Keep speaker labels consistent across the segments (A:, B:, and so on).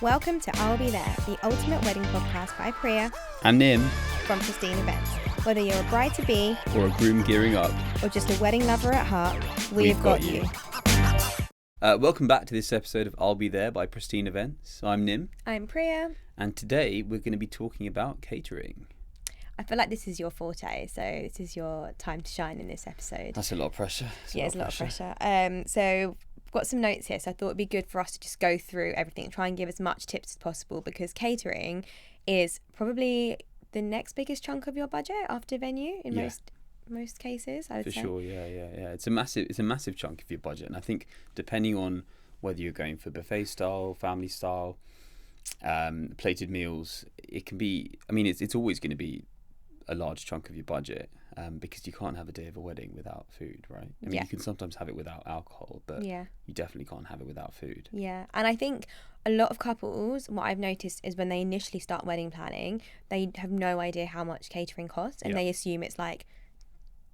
A: Welcome to I'll Be There, the ultimate wedding podcast by Priya
B: and Nim
A: from Pristine Events. Whether you're a bride-to-be
B: or a groom gearing up
A: or just a wedding lover at heart, we've got you.
B: Welcome back to this episode of I'll Be There by Pristine Events. I'm Nim.
A: I'm Priya.
B: And today we're going to be talking about catering.
A: I feel like this is your forte, so this is your time to shine in this episode.
B: That's a lot of pressure.
A: It's a lot of pressure. So I've got some notes here, so I thought it'd be good for us to just go through everything, try and give as much tips as possible, because catering is probably the next biggest chunk of your budget after venue in most cases, I would say.
B: For sure, yeah. It's a massive chunk of your budget, and I think depending on whether you're going for buffet style, family style, plated meals, it can be. I mean, it's always going to be a large chunk of your budget, because you can't have a day of a wedding without food, right? I mean, you can sometimes have it without alcohol, but you definitely can't have it without food.
A: Yeah, and I think a lot of couples, what I've noticed is when they initially start wedding planning, they have no idea how much catering costs, and they assume it's like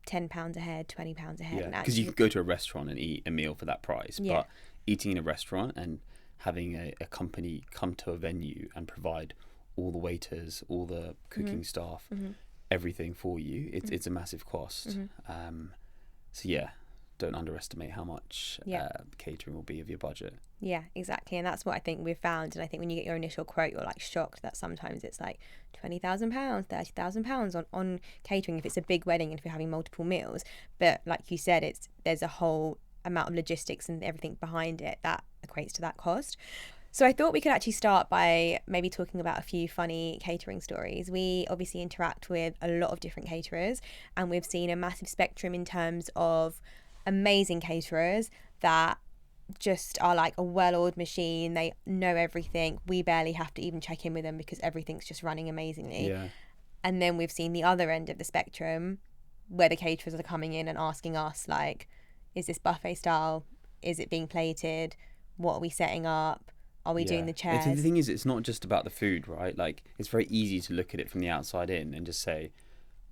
A: £10 a head, £20 a head.
B: Yeah, because you can go to a restaurant and eat a meal for that price, but eating in a restaurant and having a company come to a venue and provide all the waiters, all the cooking staff, everything for you, it's a massive cost. So don't underestimate how much catering will be of your budget.
A: Yeah, exactly, and that's what I think we've found. And I think when you get your initial quote, you're like shocked that sometimes it's like £20,000, £30,000 on catering if it's a big wedding and if you're having multiple meals. But like you said, there's a whole amount of logistics and everything behind it that equates to that cost. So I thought we could actually start by maybe talking about a few funny catering stories. We obviously interact with a lot of different caterers, and we've seen a massive spectrum in terms of amazing caterers that just are like a well-oiled machine. They know everything. We barely have to even check in with them because everything's just running amazingly.
B: Yeah.
A: And then we've seen the other end of the spectrum where the caterers are coming in and asking us, like, is this buffet style? Is it being plated? What are we setting up? Are we doing the chairs?
B: The thing is, it's not just about the food, right? Like, it's very easy to look at it from the outside in and just say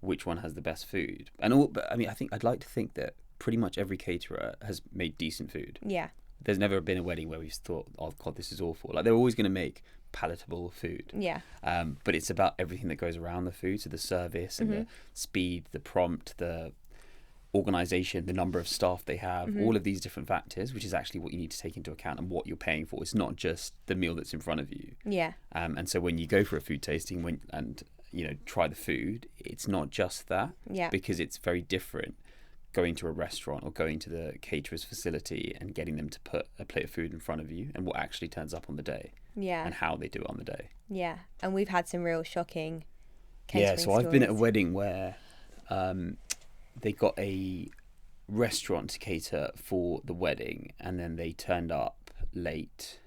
B: which one has the best food. But I mean, I'd like to think that pretty much every caterer has made decent food.
A: Yeah.
B: There's never been a wedding where we've thought, oh God, this is awful. Like, they're always going to make palatable food.
A: Yeah.
B: But it's about everything that goes around the food, so the service and the speed, the prompt, the organisation, the number of staff they have, all of these different factors, which is actually what you need to take into account and what you're paying for. It's not just the meal that's in front of you.
A: Yeah.
B: And so when you go for a food tasting and try the food, it's not just that.
A: Yeah.
B: Because it's very different going to a restaurant or going to the caterer's facility and getting them to put a plate of food in front of you and what actually turns up on the day.
A: Yeah.
B: And how they do it on the day.
A: Yeah. And we've had some real shocking catering
B: stories. I've been at a wedding where they got a restaurant to cater for the wedding, and then they turned up late.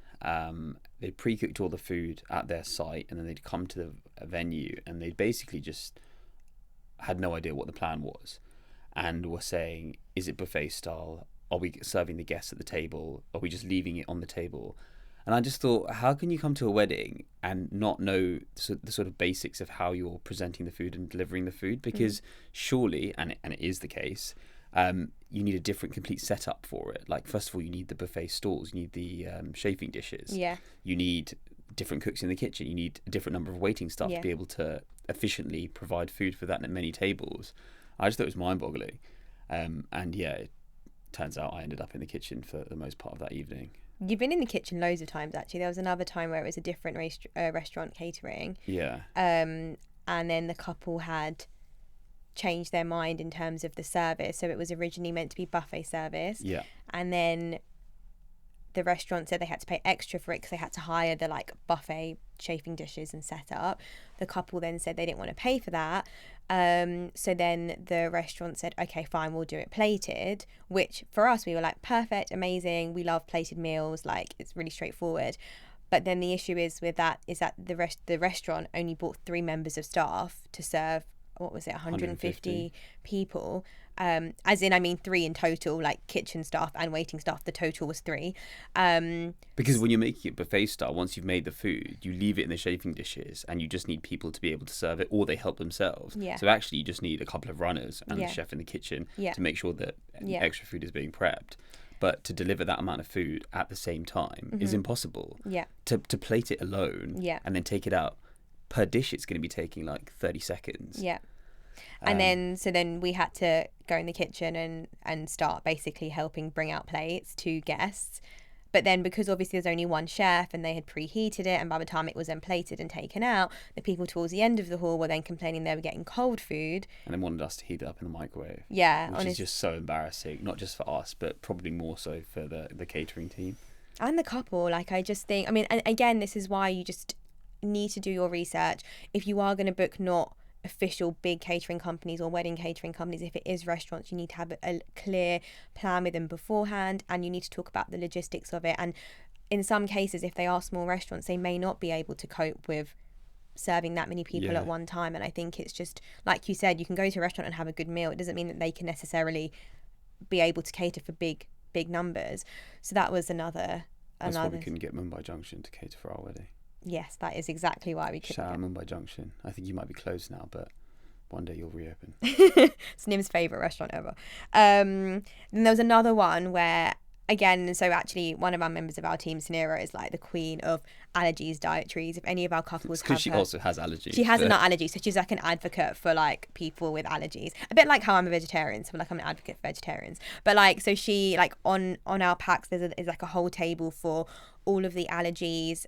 B: They'd pre-cooked all the food at their site, and then they'd come to the venue, and they basically just had no idea what the plan was, and were saying, is it buffet style? Are we serving the guests at the table? Are we just leaving it on the table? And I just thought, how can you come to a wedding and not know the sort of basics of how you're presenting the food and delivering the food? Because surely, and it is the case, you need a different complete setup for it. Like, first of all, you need the buffet stalls, you need the chafing dishes.
A: Yeah.
B: You need different cooks in the kitchen. You need a different number of waiting staff to be able to efficiently provide food for that at many tables. I just thought it was mind-boggling. It turns out I ended up in the kitchen for the most part of that evening.
A: You've been in the kitchen loads of times, actually. There was another time where it was a different restaurant catering.
B: Yeah.
A: And then the couple had changed their mind in terms of the service. So it was originally meant to be buffet service. Yeah. And then the restaurant said they had to pay extra for it because they had to hire the buffet chafing dishes and set up. The couple then said they didn't want to pay for that. So then the restaurant said, okay, fine, we'll do it plated, which for us, we were like, perfect, amazing. We love plated meals. Like, it's really straightforward. But then the issue is that the restaurant only brought 3 members of staff to serve, what was it, 150 people. As in, I mean, 3 in total, like kitchen staff and waiting staff. The total was 3.
B: Because when you're making it buffet style, once you've made the food, you leave it in the chafing dishes and you just need people to be able to serve it, or they help themselves.
A: Yeah.
B: So actually, you just need a couple of runners and a chef in the kitchen to make sure that extra food is being prepped. But to deliver that amount of food at the same time is impossible.
A: Yeah.
B: To plate it alone
A: Yeah.
B: and then take it out, per dish it's going to be taking like 30 seconds.
A: Yeah. And then we had to go in the kitchen and start basically helping bring out plates to guests. But then because obviously there's only one chef and they had preheated it, and by the time it was then plated and taken out, the people towards the end of the hall were then complaining they were getting cold food.
B: And they wanted us to heat it up in the microwave.
A: Yeah.
B: Which is just so embarrassing, not just for us, but probably more so for the catering team.
A: And the couple, like I just think, I mean, and again, this is why you just need to do your research. If you are going to book not official big catering companies or wedding catering companies, if it is restaurants, you need to have a clear plan with them beforehand, and you need to talk about the logistics of it. And in some cases, if they are small restaurants, they may not be able to cope with serving that many people at one time. And I think it's just like you said, you can go to a restaurant and have a good meal. It doesn't mean that they can necessarily be able to cater for big numbers. So that was another.
B: That's why we couldn't get Mumbai Junction to cater for our wedding.
A: Yes, that is exactly why we couldn't.
B: Shout out Mumbai Junction. I think you might be closed now, but one day you'll reopen.
A: It's Nim's favourite restaurant ever. Then there was another one where, again, so actually one of our members of our team, Sunira, is like the queen of allergies, dietaries. If any of our couples have
B: because she also has allergies.
A: She has a nut allergy, so she's like an advocate for like people with allergies. A bit like how I'm a vegetarian, so like I'm an advocate for vegetarians. But like, so she like on our packs there's like a whole table for all of the allergies,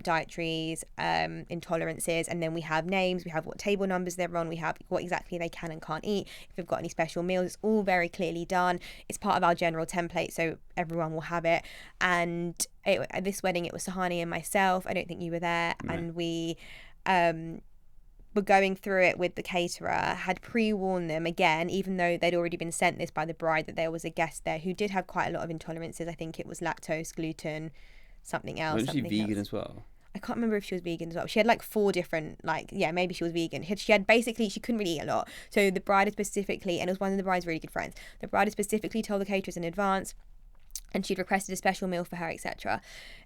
A: dietaries, intolerances, and then we have names, we have what table numbers they're on, we have what exactly they can and can't eat, if we've got any special meals. It's all very clearly done. It's part of our general template, so everyone will have it. And at this wedding it was Sahani and myself. I don't think you were there. No. And we were going through it with the caterer, had pre-warned them again, even though they'd already been sent this by the bride, that there was a guest there who did have quite a lot of intolerances. I think it was lactose, gluten, something else.
B: Was she vegan as well?
A: I can't remember if she was vegan as well. She had like 4 different, like, yeah, maybe she was vegan. She had basically, she couldn't really eat a lot. So the bride specifically, and it was one of the bride's really good friends, the bride specifically told the caterers in advance, and she'd requested a special meal for her, etc.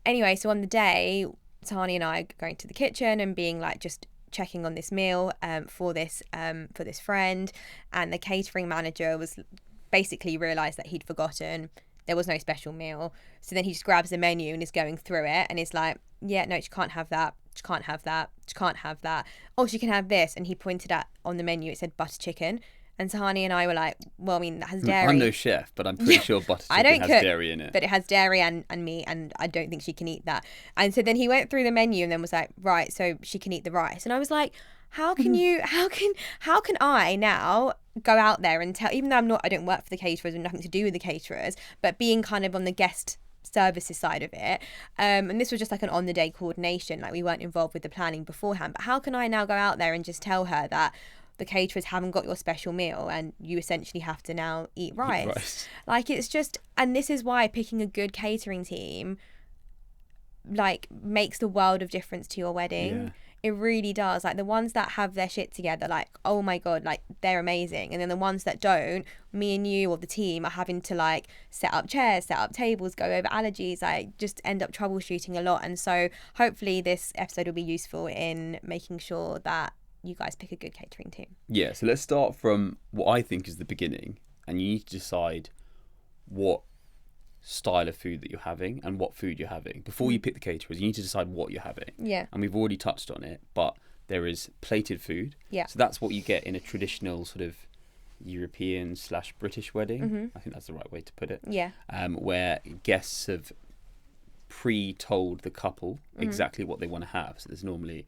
A: Anyway, so on the day, Tani and I going to the kitchen and being like just checking on this meal for this friend, and the catering manager was basically realised that he'd forgotten. There was no special meal. So then he just grabs the menu and is going through it and is like, yeah, no, she can't have that. She can't have that. She can't have that. Oh, she can have this. And he pointed at on the menu, it said butter chicken. And Sahani and I were like, well, I mean, that has dairy.
B: I'm no chef, but I'm pretty sure butter chicken has dairy in it.
A: But it has dairy and meat, and I don't think she can eat that. And so then he went through the menu and then was like, right, so she can eat the rice. And I was like, how can I now go out there and tell, even though I don't work for the caterers and nothing to do with the caterers, but being kind of on the guest services side of it, and this was just like an on the day coordination, like we weren't involved with the planning beforehand, but how can I now go out there and just tell her that the caterers haven't got your special meal and you essentially have to now eat rice? Like, it's just, and this is why picking a good catering team like makes the world of difference to your wedding. Yeah. It really does. Like, the ones that have their shit together, like, oh my God, like, they're amazing. And then the ones that don't, me and you or the team are having to, like, set up chairs, set up tables, go over allergies, like, just end up troubleshooting a lot. And so hopefully this episode will be useful in making sure that you guys pick a good catering team.
B: Yeah, so let's start from what I think is the beginning. And you need to decide what style of food that you're having and what food you're having. Before you pick the caterers, you need to decide what you're having.
A: Yeah.
B: And we've already touched on it, but there is plated food.
A: Yeah.
B: So that's what you get in a traditional sort of European/British wedding. Mm-hmm. I think that's the right way to put it.
A: Yeah.
B: Where guests have pre-told the couple exactly what they want to have. So there's normally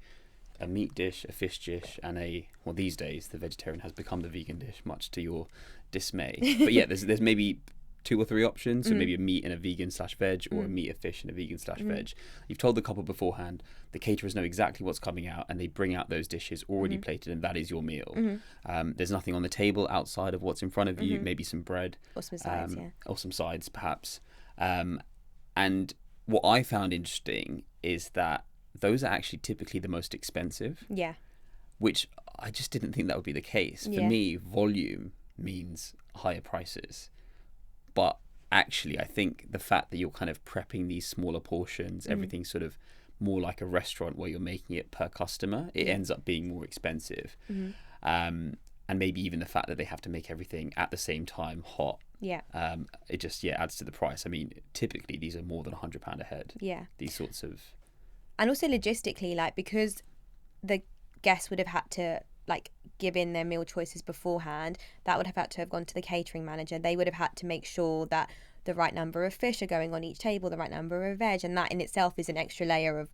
B: a meat dish, a fish dish, and well, these days the vegetarian has become the vegan dish, much to your dismay. But yeah, there's maybe 2 or 3 options, so maybe a meat and a vegan/veg, or a meat, a fish, and a vegan/veg. You've told the couple beforehand, the caterers know exactly what's coming out, and they bring out those dishes already plated, and that is your meal. There's nothing on the table outside of what's in front of you, maybe some bread.
A: Or some sides,
B: Or some sides, perhaps. And what I found interesting is that those are actually typically the most expensive.
A: Yeah.
B: Which I just didn't think that would be the case. For me, volume means higher prices. But actually, I think the fact that you're kind of prepping these smaller portions, everything's sort of more like a restaurant where you're making it per customer, it ends up being more expensive. And maybe even the fact that they have to make everything at the same time hot
A: Yeah.
B: It just adds to the price. I mean, typically these are more than £100 a head.
A: Yeah.
B: These sorts of.
A: And also logistically, like, because the guests would have had to like give in their meal choices beforehand, that would have had to have gone to the catering manager. They would have had to make sure that the right number of fish are going on each table, the right number of veg, and that in itself is an extra layer of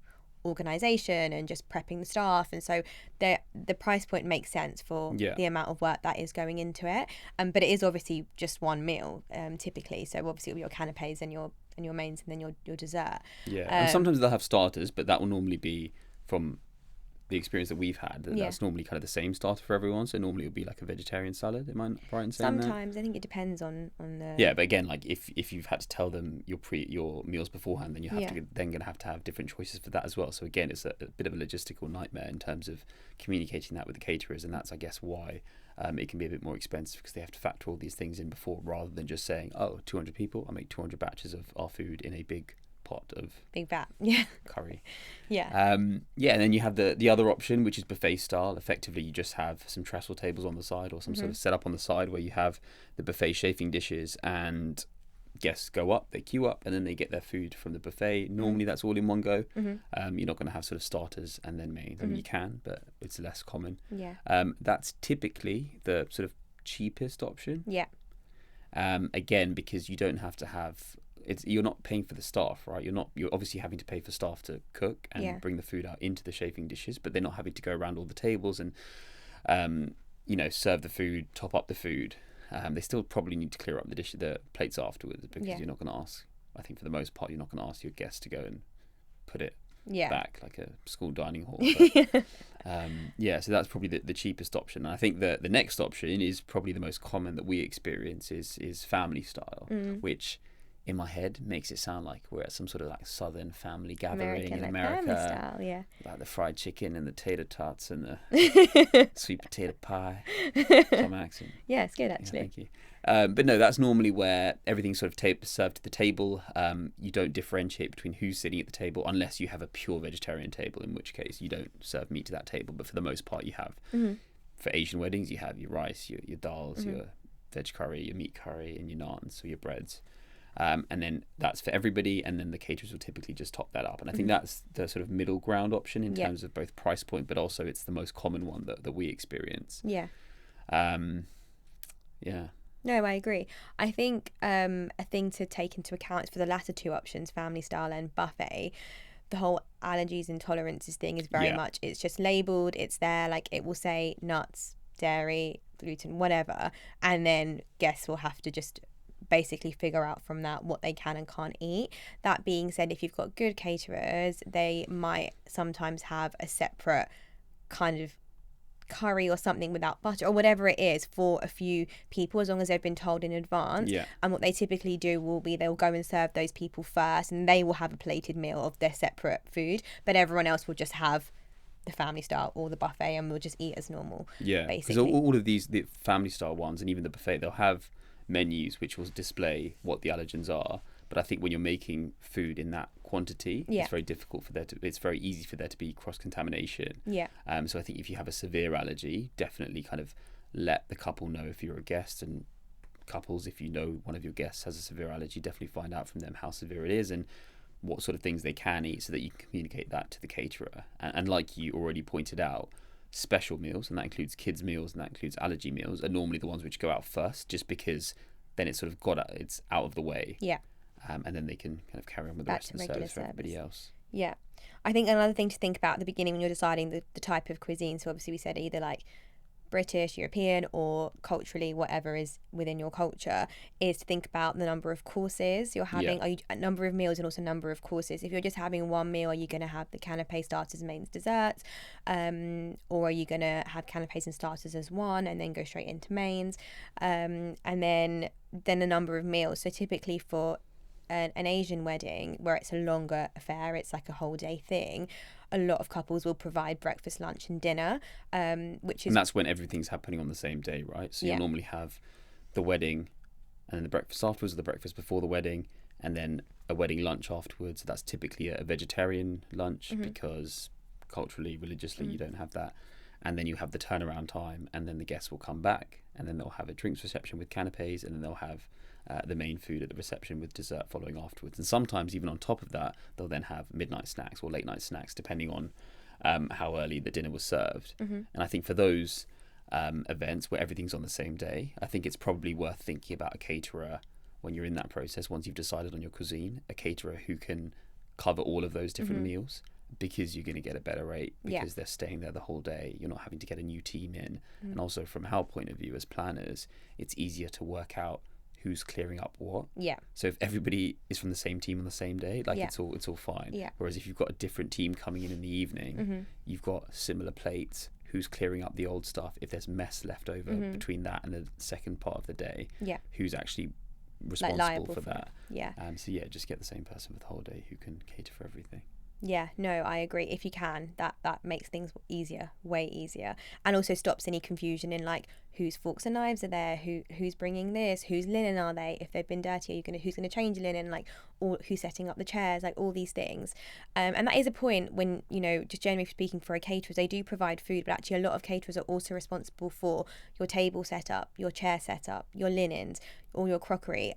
A: organisation and just prepping the staff. And so the price point makes sense for the amount of work that is going into it. But it is obviously just one meal, typically. So obviously your canapes and your mains and then your dessert.
B: And sometimes they'll have starters, but that will normally be, from the experience that we've had, that's normally kind of the same starter for everyone. So normally it'll be like a vegetarian salad. Am I right in saying
A: Sometimes I think it depends on the.
B: Yeah, but again, like if you've had to tell them your meals beforehand, then you have to then going to have different choices for that as well. So again, it's a bit of a logistical nightmare in terms of communicating that with the caterers, and that's, I guess, why it can be a bit more expensive, because they have to factor all these things in before, rather than just saying, 200 people, I'll make 200 batches of our food in a big pot of
A: big vat
B: curry.
A: And
B: then you have the other option, which is buffet style. Effectively, you just have some trestle tables on the side, or some sort of setup on the side, where you have the buffet chafing dishes, and guests go up, they queue up, and then they get their food from the buffet. Normally that's all in one go. You're not going to have sort of starters and then mains. I mean, you can, but it's less common. That's typically the sort of cheapest option. Again, because you don't have to have, you're not paying for the staff, right? You're obviously having to pay for staff to cook and bring the food out into the chafing dishes, but they're not having to go around all the tables and serve the food, top up the food. They still probably need to clear up the plates afterwards, because you're not going to ask, I think for the most part, you're not going to ask your guests to go and put it back like a school dining hall. But, so that's probably the cheapest option. And I think the next option is probably the most common that we experience is family style, which in my head makes it sound like we're at some sort of like southern family gathering in America.
A: Family style,
B: like the fried chicken and the tater tots and the sweet potato pie. Some accent.
A: Yeah, it's good actually.
B: Thank you. But no, that's normally where everything's sort of served to the table. You don't differentiate between who's sitting at the table, unless you have a pure vegetarian table, in which case you don't serve meat to that table. But for the most part, you have. For Asian weddings, you have your rice, your dals, your veg curry, your meat curry, and your naans, so your breads. And then that's for everybody, and then the caterers will typically just top that up. And I think that's the sort of middle ground option in terms of both price point, but also it's the most common one that we experience.
A: No, I agree. I think a thing to take into account is for the latter two options, family style and buffet, the whole allergies and tolerances thing is very much, it's just labelled, it's there, like it will say nuts, dairy, gluten, whatever, and then guests will have to just basically figure out from that what they can and can't eat. That being said, if you've got good caterers, they might sometimes have a separate kind of curry or something without butter or whatever it is for a few people, as long as they've been told in advance. And what they typically do will be they'll go and serve those people first, and they will have a plated meal of their separate food, but everyone else will just have the family style or the buffet, and we'll just eat as normal.
B: Because all of these, the family style ones and even the buffet, they'll have menus which will display what the allergens are, but I think when you're making food in that quantity, it's very difficult it's very easy for there to be cross-contamination. So I think if you have a severe allergy, definitely kind of let the couple know if you're a guest, and couples, if you know one of your guests has a severe allergy, definitely find out from them how severe it is and what sort of things they can eat, so that you can communicate that to the caterer. And like you already pointed out, special meals, and that includes kids meals and that includes allergy meals, are normally the ones which go out first, just because then it's sort of it's out of the way, and then they can kind of carry on with the rest of the service for everybody else.
A: I think another thing to think about at the beginning when you're deciding the type of cuisine, so obviously we said either like British, European, or culturally whatever is within your culture, is to think about the number of courses you're having, are you, a number of meals and also number of courses. If you're just having one meal, are you going to have the canapé, starters, mains, desserts, or are you going to have canapés and starters as one and then go straight into mains, and then the number of meals. So typically for an Asian wedding where it's a longer affair, it's like a whole day thing, a lot of couples will provide breakfast, lunch and dinner, which is...
B: And that's when everything's happening on the same day, right? So you'll normally have the wedding and then the breakfast afterwards, or the breakfast before the wedding, and then a wedding lunch afterwards. That's typically a vegetarian lunch, because culturally, religiously, you don't have that. And then you have the turnaround time, and then the guests will come back and then they'll have a drinks reception with canapes, and then they'll have the main food at the reception with dessert following afterwards. And sometimes even on top of that, they'll then have midnight snacks or late night snacks, depending on how early the dinner was served. And I think for those events where everything's on the same day, I think it's probably worth thinking about a caterer when you're in that process. Once you've decided on your cuisine, a caterer who can cover all of those different meals, because you're going to get a better rate because they're staying there the whole day. You're not having to get a new team in. And also from our point of view as planners, it's easier to work out who's clearing up what. So if everybody is from the same team on the same day, like it's all fine. Whereas if you've got a different team coming in the evening, you've got similar plates, who's clearing up the old stuff. If there's mess left over between that and the second part of the day, who's actually responsible for that. So just get the same person for the whole day who can cater for everything.
A: Yeah, no, I agree. If you can, that makes things easier, way easier, and also stops any confusion in like whose forks and knives are there, who's bringing this, whose linen are they, if they've been dirty, who's gonna change the linen, like who's setting up the chairs, like all these things. And that is a point when, you know, just generally speaking, for a caterer, they do provide food, but actually a lot of caterers are also responsible for your table setup, your chair setup, your linens, all your crockery,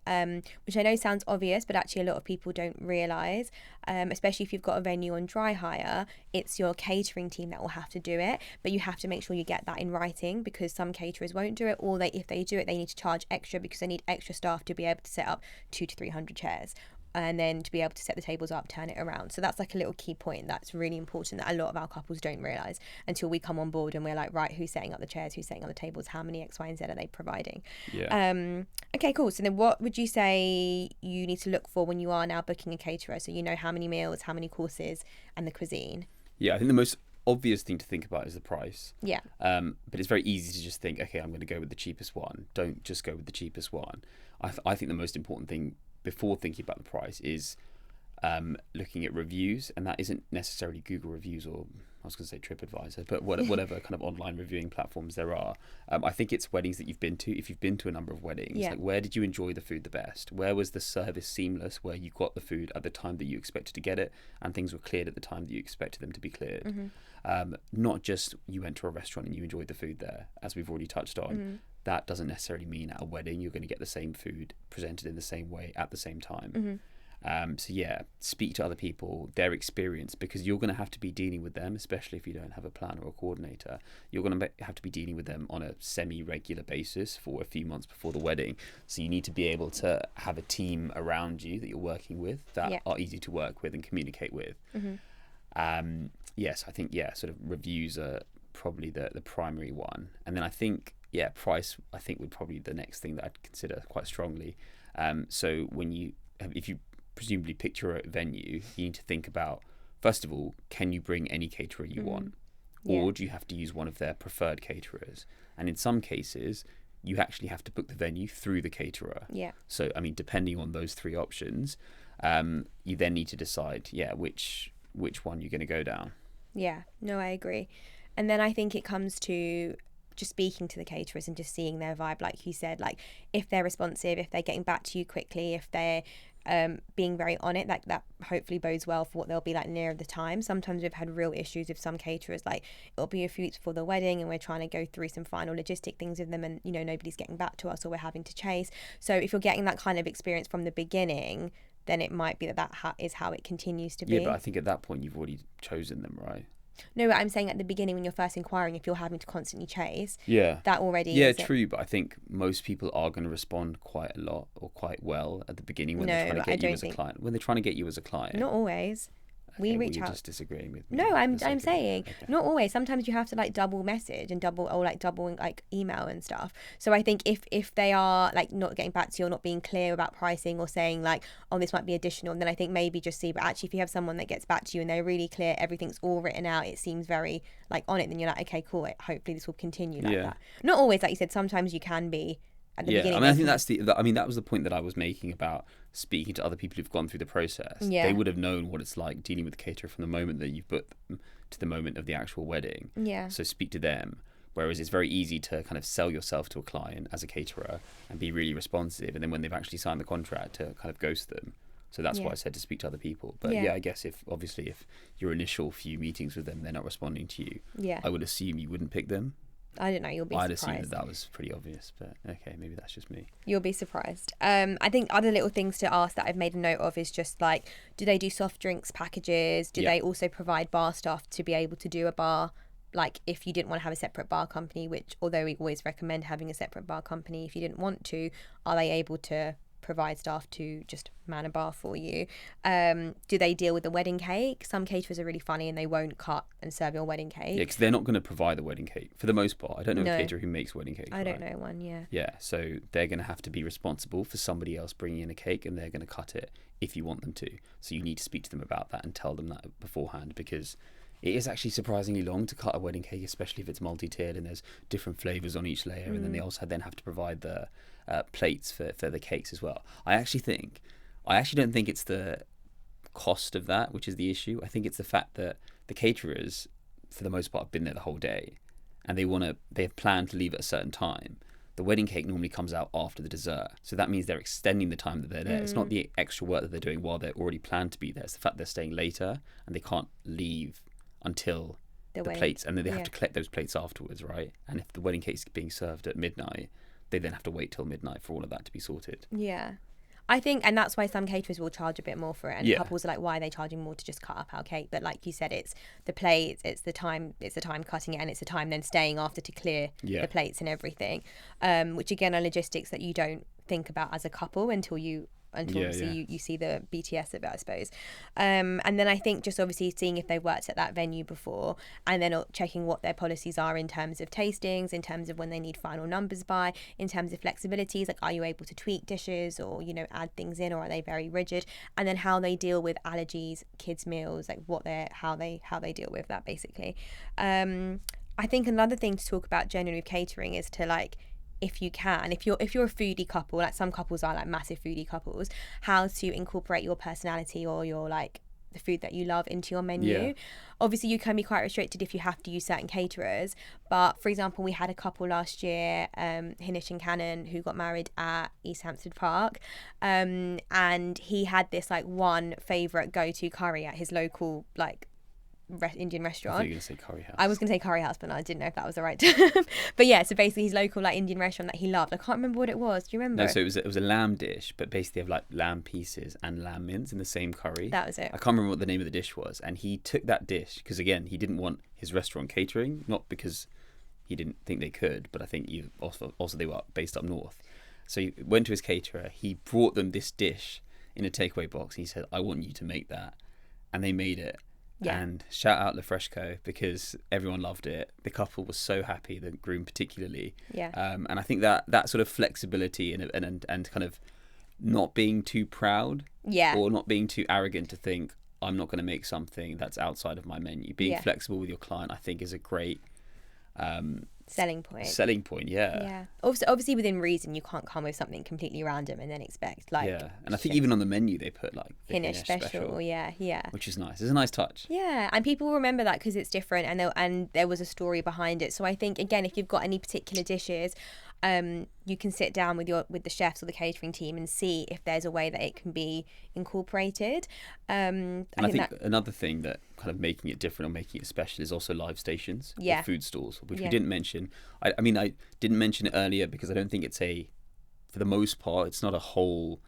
A: which I know sounds obvious, but actually a lot of people don't realise, especially if you've got a venue on dry hire, it's your catering team that will have to do it, but you have to make sure you get that in writing, because some caterers won't do it, or if they do it, they need to charge extra because they need extra staff to be able to set up 200 to 300 chairs, and then to be able to set the tables up, turn it around. So that's like a little key point that's really important that a lot of our couples don't realise until we come on board and we're like, right, who's setting up the chairs, who's setting up the tables, how many X, Y, and Z are they providing? Okay, cool. So then what would you say you need to look for when you are now booking a caterer? So you know how many meals, how many courses, and the cuisine.
B: I think the most obvious thing to think about is the price. But it's very easy to just think, okay, I'm going to go with the cheapest one. Don't just go with the cheapest one. I think the most important thing before thinking about the price is looking at reviews, and that isn't necessarily Google reviews or I was going to say TripAdvisor, but whatever kind of online reviewing platforms there are. I think it's weddings that you've been to. If you've been to a number of weddings, like where did you enjoy the food the best? Where was the service seamless, where you got the food at the time that you expected to get it and things were cleared at the time that you expected them to be cleared? Not just you went to a restaurant and you enjoyed the food there, as we've already touched on. That doesn't necessarily mean at a wedding you're going to get the same food presented in the same way at the same time. Speak to other people, their experience, because you're going to have to be dealing with them, especially if you don't have a planner or coordinator. You're going to have to be dealing with them on a semi-regular basis for a few months before the wedding. So you need to be able to have a team around you that you're working with that are easy to work with and communicate with. I think sort of reviews are probably the primary one, and then I think price I think would probably be the next thing that I'd consider quite strongly. So if you presumably picture a venue, you need to think about, first of all, can you bring any caterer you want, or do you have to use one of their preferred caterers? And in some cases you actually have to book the venue through the caterer. So I mean, depending on those three options, you then need to decide which one you're going to go down.
A: No, I agree. And then I think it comes to just speaking to the caterers and just seeing their vibe, like you said, like if they're responsive, if they're getting back to you quickly, if they're being very on it, like that hopefully bodes well for what they'll be like near the time. Sometimes we've had real issues with some caterers, like it'll be a few weeks before the wedding and we're trying to go through some final logistic things with them, and you know, nobody's getting back to us or we're having to chase. So if you're getting that kind of experience from the beginning, then it might be that is how it continues to be.
B: But I think at that point you've already chosen them, right?
A: No, but I'm saying at the beginning when you're first inquiring, if you're having to constantly chase, that already
B: is true. But I think most people are going to respond quite a lot or quite well at the beginning when they're trying to get you as a client. When they're trying to get you as a client,
A: not always.
B: Okay,
A: we reach
B: you're
A: out.
B: just disagreeing with me.
A: No, I'm saying not always. Sometimes you have to like double message and double like email and stuff. So I think if they are like not getting back to you or not being clear about pricing or saying like, oh, this might be additional, then I think maybe just see. But actually, if you have someone that gets back to you and they're really clear, everything's all written out, it seems very like on it, then you're like, okay, cool. Hopefully this will continue like that. Not always, like you said. Sometimes you can be. At the beginning,
B: I mean, I think that was the point that I was making about speaking to other people who've gone through the process. They would have known what it's like dealing with the caterer from the moment that you've booked them to the moment of the actual wedding. So speak to them. Whereas it's very easy to kind of sell yourself to a client as a caterer and be really responsive, and then when they've actually signed the contract, to kind of ghost them. So that's why I said to speak to other people. But I guess if your initial few meetings with them, they're not responding to you, I would assume you wouldn't pick them.
A: I don't know. You'll be
B: I'd
A: surprised.
B: assume that was pretty obvious, but okay, maybe that's just me.
A: You'll be surprised. I think other little things to ask that I've made a note of is just like, do they do soft drinks packages? Do they also provide bar staff to be able to do a bar? Like if you didn't want to have a separate bar company, which although we always recommend having a separate bar company, if you didn't want to, are they able to provide staff to just man a bar for you? Do they deal with the wedding cake? Some caterers are really funny and they won't cut and serve your wedding cake.
B: Yeah, because they're not going to provide the wedding cake for the most part. I don't know a caterer who makes wedding cakes.
A: I don't know one.
B: Yeah, so they're going to have to be responsible for somebody else bringing in a cake, and they're going to cut it if you want them to. So you need to speak to them about that and tell them that beforehand, because it is actually surprisingly long to cut a wedding cake, especially if it's multi-tiered and there's different flavours on each layer, and then they also then have to provide the plates for the cakes as well. I actually don't think it's the cost of that which is the issue. I think it's the fact that the caterers, for the most part, have been there the whole day, and they have planned to leave at a certain time. The wedding cake normally comes out after the dessert, so that means they're extending the time that they're there. It's not the extra work that they're doing while they're already planned to be there. It's the fact they're staying later and they can't leave until the plates, and then they have to collect those plates afterwards, right? And if the wedding cake's being served at midnight, they then have to wait till midnight for all of that to be sorted.
A: Yeah. I think, and that's why some caterers will charge a bit more for it, and couples are like, why are they charging more to just cut up our cake? But like you said, it's the plates, it's the time cutting it, and it's the time then staying after to clear the plates and everything, which again are logistics that you don't think about as a couple until obviously you see the BTS of it, I suppose. And then I think just obviously seeing if they've worked at that venue before, and then checking what their policies are in terms of tastings, in terms of when they need final numbers by, in terms of flexibilities, like are you able to tweak dishes or, add things in, or are they very rigid? And then how they deal with allergies, kids' meals, like how they deal with that basically. I think another thing to talk about generally with catering is to like, if you're a foodie couple, like some couples are like massive foodie couples, how to incorporate your personality or your like the food that you love into your menu. Obviously you can be quite restricted if you have to use certain caterers, but for example we had a couple last year, Hinish and Cannon, who got married at East Hampstead Park, and he had this like one favourite go-to curry at his local like Indian restaurant.
B: I thought you were going to say curry house.
A: I was going to say curry house, but I didn't know if that was the right term. But yeah, so basically his local like Indian restaurant that he loved. I can't remember what it was. Do you remember?
B: No, so it was a lamb dish, but basically they have like lamb pieces and lamb mince in the same curry.
A: That was it.
B: I can't remember what the name of the dish was, and he took that dish because again he didn't want his restaurant catering, not because he didn't think they could, but I think also they were based up north. So he went to his caterer. He brought them this dish in a takeaway box, and he said, "I want you to make that," and they made it. Yeah. And shout out Le Fresco, because everyone loved it. The couple was so happy, the groom particularly.
A: Yeah.
B: And I think that sort of flexibility and kind of not being too proud, or not being too arrogant to think I'm not going to make something that's outside of my menu. Being flexible with your client, I think, is a great
A: selling point.
B: Yeah.
A: Obviously within reason, you can't come with something completely random and then expect like.
B: Yeah, and I think even on the menu they put like
A: Hinish special. Yeah.
B: Which is nice. It's a nice touch.
A: Yeah, and people will remember that because it's different, and there was a story behind it. So I think again, if you've got any particular dishes, you can sit down with the chefs or the catering team and see if there's a way that it can be incorporated.
B: I think another thing that kind of making it different or making it special is also live stations, or food stalls, which we didn't mention. I mean, I didn't mention it earlier because I don't think it's for the most part, it's not a whole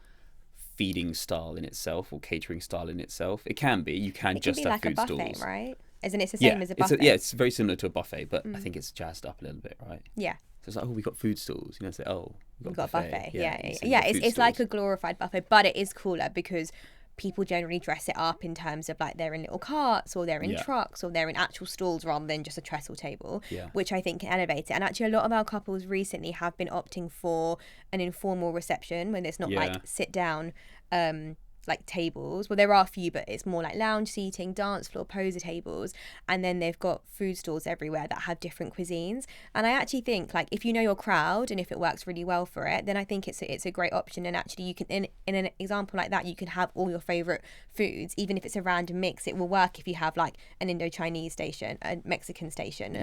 B: feeding style in itself or catering style in itself. It can be. You can just have food stalls. It can be like a buffet, right? As in it's the same as a buffet. It's very similar to a buffet, but I think it's jazzed up a little bit, right?
A: Yeah.
B: So it's like, we got food stalls. It's like, we've got
A: a buffet. Yeah. It's like a glorified buffet, but it is cooler because people generally dress it up in terms of like they're in little carts or they're in trucks or they're in actual stalls rather than just a trestle table, which I think can elevate it. And actually a lot of our couples recently have been opting for an informal reception when it's not like sit down like tables. Well, there are a few, but it's more like lounge seating, dance floor, poser tables, and then they've got food stalls everywhere that have different cuisines. And I actually think like if you know your crowd and if it works really well for it, then I think it's a great option. And actually you can in an example like that, you can have all your favorite foods, even if it's a random mix. It will work if you have like an Indo-Chinese station, a Mexican station,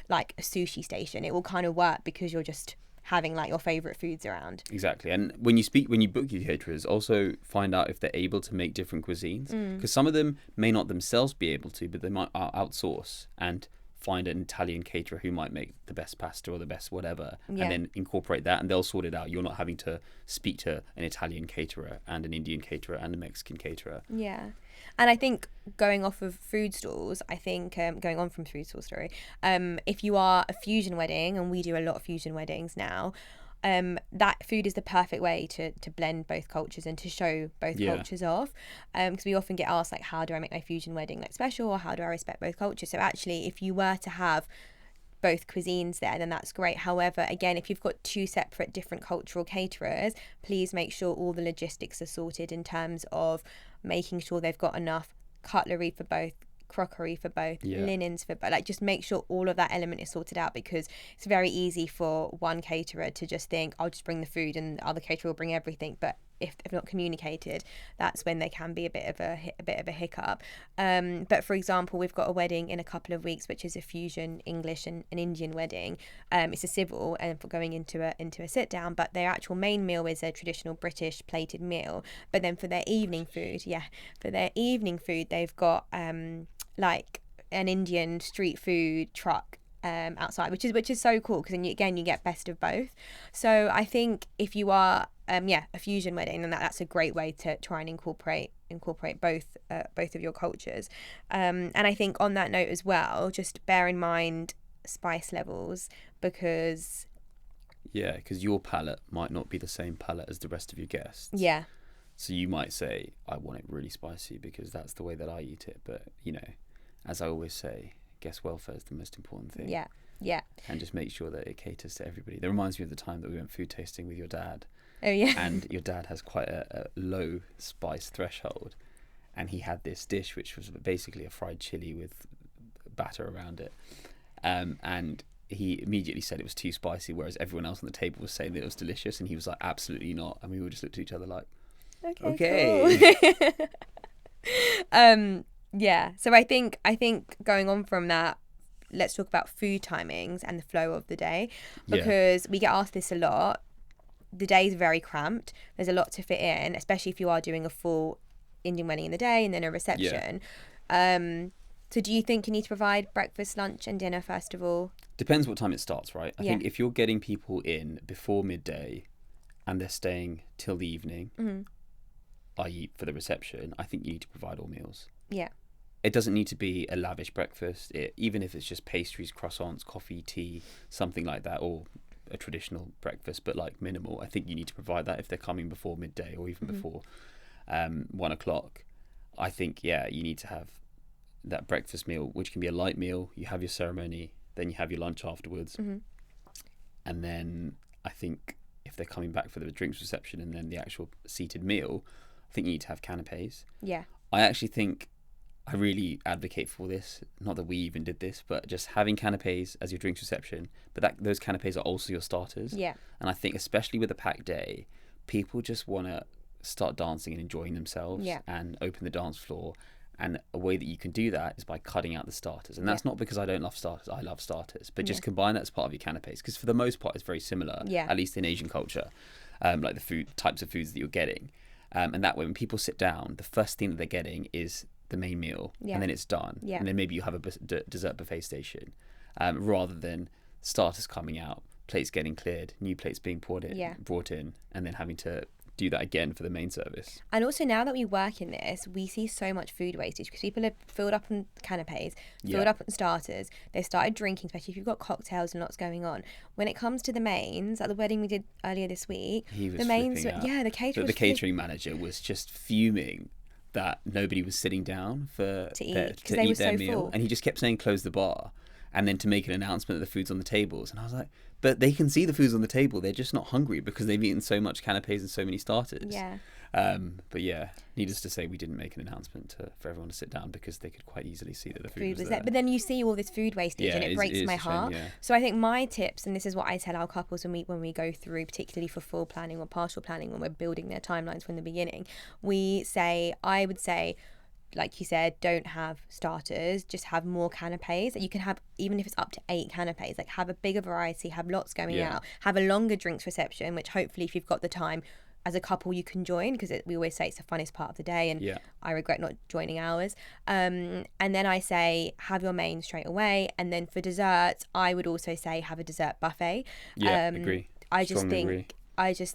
A: like a sushi station. It will kind of work because you're just having like your favorite foods around.
B: Exactly. And when you book your caterers, also find out if they're able to make different cuisines, because some of them may not themselves be able to, but they might outsource, and find an Italian caterer who might make the best pasta or the best whatever,
A: Yeah.
B: and then incorporate that, and they'll sort it out. You're not having to speak to an Italian caterer and an Indian caterer and a Mexican caterer.
A: Yeah. And I think going off of food stalls, I think going on from food stalls, sorry, if you are a fusion wedding, and we do a lot of fusion weddings now, that food is the perfect way to blend both cultures and to show both cultures off, because we often get asked, like, how do I make my fusion wedding like special, or how do I respect both cultures? So actually, if you were to have both cuisines there, then that's great. However, again, if you've got two separate different cultural caterers, please make sure all the logistics are sorted in terms of making sure they've got enough cutlery for both, crockery for both, linens for both. Like, just make sure all of that element is sorted out, because it's very easy for one caterer to just think, I'll just bring the food and the other caterer will bring everything. But if they've not communicated, that's when there can be a bit of a hiccup. But for example, we've got a wedding in a couple of weeks, which is a fusion English and an Indian wedding. It's a civil, and for going into a sit down, but their actual main meal is a traditional British plated meal. But then for their evening food, they've got like an Indian street food truck outside, which is so cool, because then you get best of both. So I think if you are a fusion wedding, then that's a great way to try and incorporate both of your cultures. And I think on that note as well, just bear in mind spice levels, because
B: your palate might not be the same palate as the rest of your guests. So you might say, I want it really spicy because that's the way that I eat it. But, as I always say, guest welfare is the most important thing.
A: Yeah.
B: And just make sure that it caters to everybody. That reminds me of the time that we went food tasting with your dad.
A: Oh, yeah.
B: And your dad has quite a low spice threshold. And he had this dish, which was basically a fried chili with batter around it. And he immediately said it was too spicy, whereas everyone else on the table was saying that it was delicious. And he was like, absolutely not. And we all just looked at each other like, okay.
A: Cool. So I think going on from that, let's talk about food timings and the flow of the day, because we get asked this a lot. The day is very cramped. There's a lot to fit in, especially if you are doing a full Indian wedding in the day and then a reception. So do you think you need to provide breakfast, lunch and dinner first of all?
B: Depends what time it starts, right? I think if you're getting people in before midday and they're staying till the evening, i.e. for the reception, I think you need to provide all meals. It doesn't need to be a lavish breakfast, even if it's just pastries, croissants, coffee, tea, something like that, or a traditional breakfast, but like minimal. I think you need to provide that if they're coming before midday or even before 1 o'clock. I think, you need to have that breakfast meal, which can be a light meal. You have your ceremony, then you have your lunch afterwards. And then I think if they're coming back for the drinks reception and then the actual seated meal, I think you need to have canapes. I actually think I really advocate for this. Not that we even did this, but just having canapes as your drinks reception, but those canapes are also your starters. And I think especially with a packed day, people just want to start dancing and enjoying themselves and open the dance floor. And a way that you can do that is by cutting out the starters. And that's not because I don't love starters. I love starters. But just combine that as part of your canapes, because for the most part, it's very similar, at least in Asian culture, like the types of foods that you're getting. And that way, when people sit down, the first thing that they're getting is the main meal, and then it's done. And then maybe you have a dessert buffet station, rather than starters coming out, plates getting cleared, new plates being brought in, and then having to do that again for the main service.
A: And also, now that we work in this, we see so much food wastage, because people are filled up on canapes, filled up on starters. They've started drinking, especially if you've got cocktails and lots going on. When it comes to the mains, at the wedding we did earlier this week,
B: he was
A: the mains,
B: the
A: caterer,
B: the catering manager was just fuming that nobody was sitting down to eat their meal, full. And he just kept saying close the bar, and then to make an announcement that the food's on the tables. And I was like, but they can see the food's on the table, they're just not hungry because they've eaten so much canapes and so many starters. But needless to say, we didn't make an announcement for everyone to sit down, because they could quite easily see that the food was there.
A: But then you see all this food wastage, and it breaks my heart. So I think my tips, and this is what I tell our couples when we go through, particularly for full planning or partial planning, when we're building their timelines from the beginning, I would say, like you said, don't have starters, just have more canapes. You can have, even if it's up to 8 canapes, like have a bigger variety, have lots going out, have a longer drinks reception, which hopefully, if you've got the time, as a couple you can join, because we always say it's the funnest part of the day, and I regret not joining ours. And then I say have your main straight away, and then for desserts I would also say have a dessert buffet.
B: Agree. I
A: just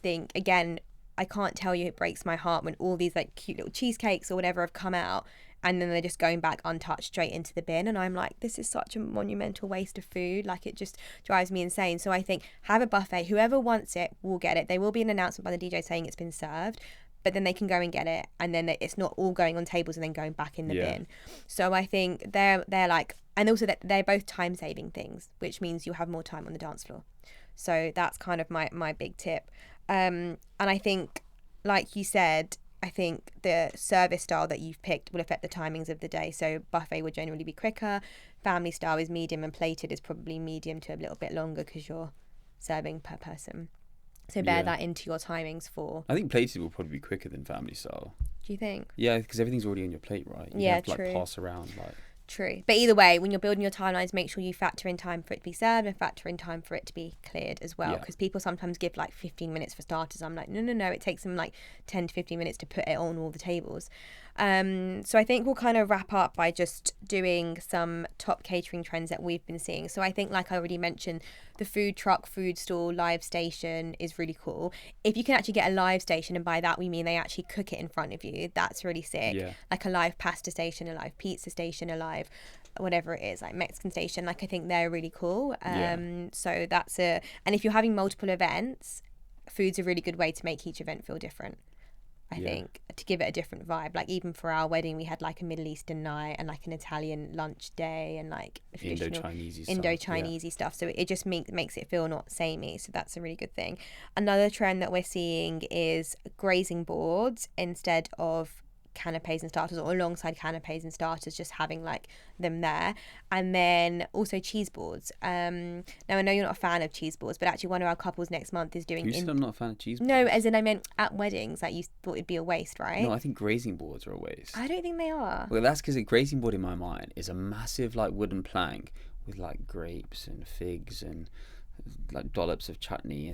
A: think again, I can't tell you, it breaks my heart when all these like cute little cheesecakes or whatever have come out and then they're just going back untouched straight into the bin, and I'm like, this is such a monumental waste of food. Like, it just drives me insane. So I think have a buffet. Whoever wants it will get it. There will be an announcement by the DJ saying it's been served, but then they can go and get it, and then it's not all going on tables and then going back in the bin. So I think they're like, and also that they're both time saving things, which means you'll have more time on the dance floor. So that's kind of my big tip. And I think, like you said, I think the service style that you've picked will affect the timings of the day. So buffet would generally be quicker. Family style is medium, and plated is probably medium to a little bit longer because you're serving per person. So bear that into your timings for...
B: I think plated will probably be quicker than family style.
A: Do you think?
B: Yeah, because everything's already on your plate, right? You have to
A: true.
B: Pass around like...
A: True. But either way, when you're building your timelines, make sure you factor in time for it to be served and factor in time for it to be cleared as well. Because people sometimes give like 15 minutes for starters. I'm like, no. It takes them like 10 to 15 minutes to put it on all the tables. So I think we'll kind of wrap up by just doing some top catering trends that we've been seeing. So I think, like I already mentioned, the food truck, food stall, live station is really cool. If you can actually get a live station, and by that we mean they actually cook it in front of you, that's really sick.
B: Yeah.
A: Like a live pasta station, a live pizza station, a live whatever it is, like Mexican station. Like, I think they're really cool. So that's and if you're having multiple events, food's a really good way to make each event feel different. I think, to give it a different vibe. Like, even for our wedding, we had like a Middle Eastern night and like an Italian lunch day and like Indo-Chinese stuff. So it just makes it feel not samey. So that's a really good thing. Another trend that we're seeing is grazing boards instead of canapes and starters, or alongside canapes and starters, just having like them there. And then also cheese boards. Now I know you're not a fan of cheese boards, but actually one of our couples next month is doing...
B: You said I'm not a fan of cheese boards.
A: No, as in I meant at weddings, like you thought it'd be a waste, right?
B: No, I think grazing boards are a waste.
A: I don't think they are.
B: Well, that's because a grazing board in my mind is a massive like wooden plank with like grapes and figs and like dollops of chutney,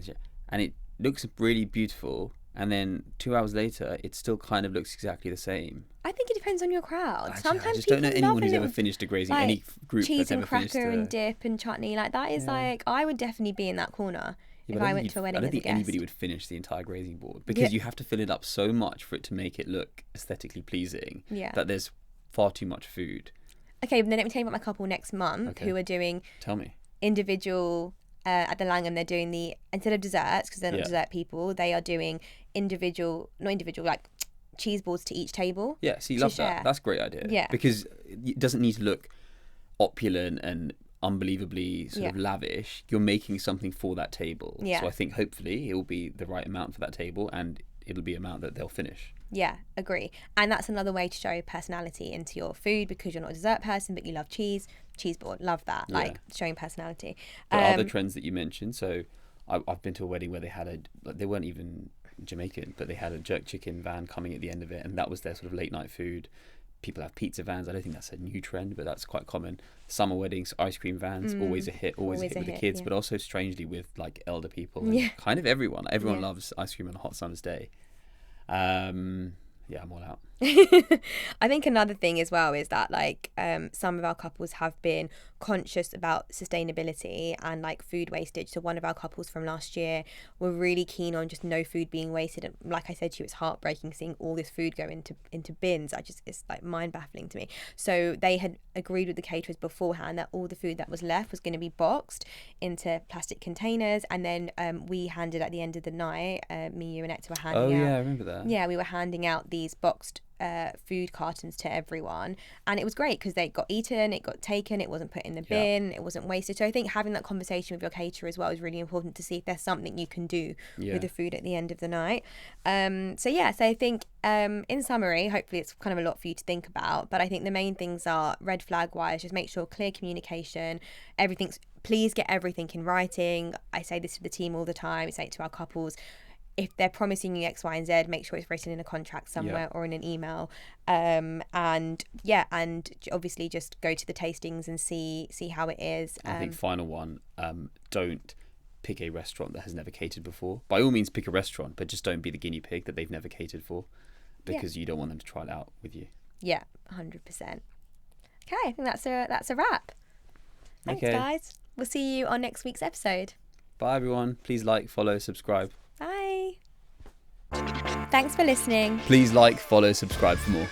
B: and it looks really beautiful. And then 2 hours later, it still kind of looks exactly the same.
A: I think it depends on your crowd. Sometimes
B: I just don't know anyone who's ever finished a grazing, any group
A: cheese
B: that's ever finished
A: cheese and cracker and dip and chutney. Like, that is like, I would definitely be in that corner if I went to a wedding.
B: I don't think anybody would finish the entire grazing board, because you have to fill it up so much for it to make it look aesthetically pleasing that there's far too much food. Okay,
A: then let me tell you about my couple next month who are doing...
B: Tell me.
A: Individual... at the Langham, they're doing instead of desserts, because they're not dessert people, they are doing like cheese boards to each table.
B: Yeah, so you love that. That's a great idea.
A: Yeah.
B: Because it doesn't need to look opulent and unbelievably sort of lavish. You're making something for that table.
A: Yeah.
B: So I think hopefully it will be the right amount for that table, and it'll be an amount that they'll finish.
A: Yeah, agree. And that's another way to show personality into your food, because you're not a dessert person, but you love cheese board. Love that. Like, showing personality.
B: But other trends that you mentioned, so I've been to a wedding where they had they weren't even Jamaican, but they had a jerk chicken van coming at the end of it, and that was their sort of late night food. People have pizza vans. I don't think that's a new trend, but that's quite common. Summer weddings, ice cream vans, always a hit with the kids, but also strangely with like elder people and kind of everyone. Everyone loves ice cream on a hot summer's day. I'm all out.
A: I think another thing as well is that like some of our couples have been conscious about sustainability and like food wastage. So one of our couples from last year were really keen on just no food being wasted, and like I said to you, it's heartbreaking seeing all this food go into bins. It's like mind baffling to me. So they had agreed with the caterers beforehand that all the food that was left was going to be boxed into plastic containers, and then we handed at the end of the night, me, you and Etta were handing out.
B: I remember that.
A: Yeah, we were handing out these boxed food cartons to everyone, and it was great because they got eaten, it got taken, it wasn't put in the bin, it wasn't wasted. So I think having that conversation with your caterer as well is really important to see if there's something you can do with the food at the end of the night. So I think in summary, hopefully it's kind of a lot for you to think about, but I think the main things are, red flag wise, just make sure clear communication, please get everything in writing. I say this to the team all the time, I say it to our couples. If they're promising you X, Y, and Z, make sure it's written in a contract somewhere or in an email. And obviously just go to the tastings and see how it is.
B: I think final one, don't pick a restaurant that has never catered before. By all means, pick a restaurant, but just don't be the guinea pig that they've never catered for, because you don't want them to try it out with you.
A: Yeah, 100%. Okay, I think that's a wrap. Thanks, guys. We'll see you on next week's episode.
B: Bye, everyone. Please like, follow, subscribe.
A: Bye. Thanks for listening.
B: Please like, follow, subscribe for more.